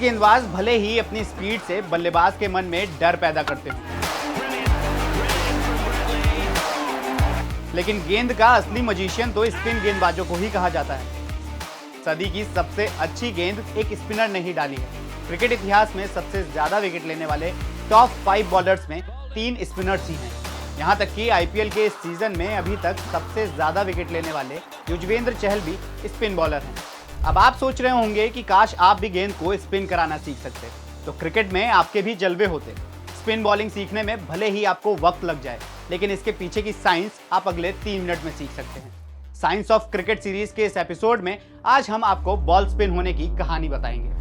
गेंदबाज भले ही अपनी स्पीड से बल्लेबाज के मन में डर पैदा करते हों, लेकिन गेंद का असली मजिशियन तो स्पिन गेंदबाजों को ही कहा जाता है। सदी की सबसे अच्छी गेंद एक स्पिनर ने ही डाली है। क्रिकेट इतिहास में सबसे ज्यादा विकेट लेने वाले टॉप 5 बॉलर्स में 3 स्पिनर्स ही हैं। यहां तक कि आईपीएल के इस सीजन में अभी तक सबसे ज्यादा विकेट लेने वाले युजवेंद्र चहल भी स्पिन बॉलर हैं। अब आप सोच रहे होंगे कि काश आप भी गेंद को स्पिन कराना सीख सकते, तो क्रिकेट में आपके भी जलवे होते। स्पिन बॉलिंग सीखने में भले ही आपको वक्त लग जाए, लेकिन इसके पीछे की साइंस आप अगले 3 मिनट में सीख सकते हैं। साइंस ऑफ क्रिकेट सीरीज के इस एपिसोड में आज हम आपको बॉल स्पिन होने की कहानी बताएंगे।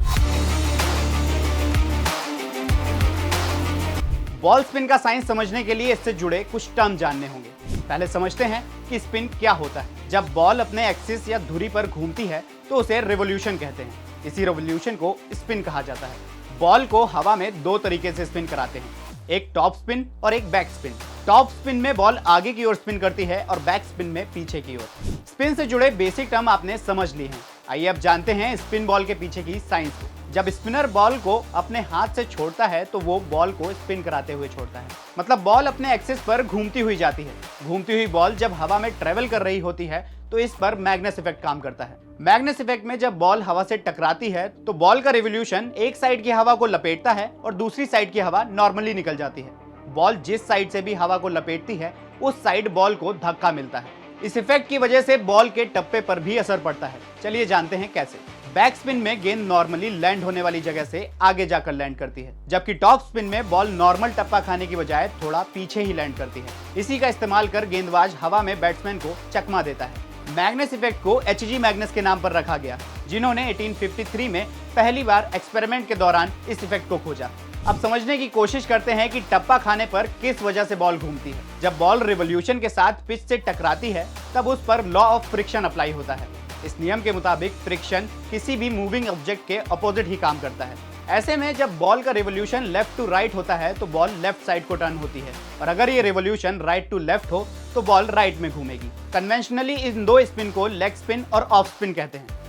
बॉल स्पिन का साइंस समझने के लिए इससे जुड़े कुछ टर्म जानने होंगे। पहले समझते हैं कि स्पिन क्या होता है। जब बॉल अपने एक्सिस या धुरी पर घूमती है तो उसे रिवॉल्यूशन कहते हैं। इसी रिवॉल्यूशन को स्पिन कहा जाता है। बॉल को हवा में 2 तरीके से स्पिन कराते हैं, एक टॉप स्पिन और एक बैक स्पिन। टॉप स्पिन में बॉल आगे की ओर स्पिन करती है और बैक स्पिन में पीछे की ओर। स्पिन से जुड़े बेसिक टर्म आपने समझ लिए हैं। आइए अब जानते हैं स्पिन बॉल के पीछे की साइंस को। जब स्पिनर बॉल को अपने हाथ से छोड़ता है तो वो बॉल को स्पिन कराते हुए छोड़ता है, मतलब बॉल अपने एक्सिस पर घूमती हुई जाती है। घूमती हुई बॉल जब हवा में ट्रेवल कर रही होती है तो इस पर मैग्नेस इफेक्ट काम करता है। मैग्नेस इफेक्ट में जब बॉल हवा से टकराती है तो बॉल का रिवॉल्यूशन एक साइड की हवा को लपेटता है और दूसरी साइड की हवा नॉर्मली निकल जाती है। बॉल जिस साइड से भी हवा को लपेटती है उस साइड बॉल को धक्का मिलता है। इस इफेक्ट की वजह से बॉल के टप्पे पर भी असर पड़ता है। चलिए जानते हैं कैसे। बैक स्पिन में गेंद नॉर्मली लैंड होने वाली जगह से आगे जाकर लैंड करती है, जबकि टॉप स्पिन में बॉल नॉर्मल टप्पा खाने की बजाय थोड़ा पीछे ही लैंड करती है। इसी का इस्तेमाल कर गेंदबाज हवा में बैट्समैन को चकमा देता है। मैग्नेस इफेक्ट को एचजी मैग्नस के नाम पर रखा गया, जिन्होंने 1853 में पहली बार एक्सपेरिमेंट के दौरान इस इफेक्ट को खोजा। अब समझने की कोशिश करते हैं कि टप्पा खाने पर किस वजह से बॉल घूमती है। जब बॉल रिवॉल्यूशन के साथ पिच से टकराती है तब उस पर लॉ ऑफ फ्रिक्शन अप्लाई होता है। इस नियम के मुताबिक फ्रिक्शन किसी भी मूविंग ऑब्जेक्ट के अपोजिट ही काम करता है। ऐसे में जब बॉल का रिवॉल्यूशन लेफ्ट टू राइट होता है तो बॉल लेफ्ट साइड को टर्न होती है, और अगर ये रिवॉल्यूशन राइट टू लेफ्ट हो तो बॉल राइट में घूमेगी। कन्वेंशनली इन 2 स्पिन को लेग स्पिन और ऑफ स्पिन कहते हैं।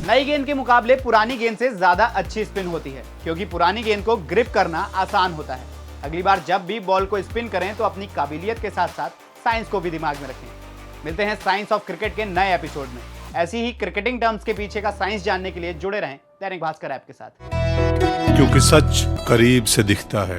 नई गेंद के मुकाबले पुरानी गेंद से ज्यादा अच्छी स्पिन होती है, क्योंकि पुरानी गेंद को ग्रिप करना आसान होता है। अगली बार जब भी बॉल को स्पिन करें तो अपनी काबिलियत के साथ साथ साइंस को भी दिमाग में रखें। मिलते हैं साइंस ऑफ क्रिकेट के नए एपिसोड में। ऐसी ही क्रिकेटिंग टर्म्स के पीछे का साइंस जानने के लिए जुड़े रहें दैनिक भास्कर ऐप के साथ, क्योंकि सच करीब से दिखता है।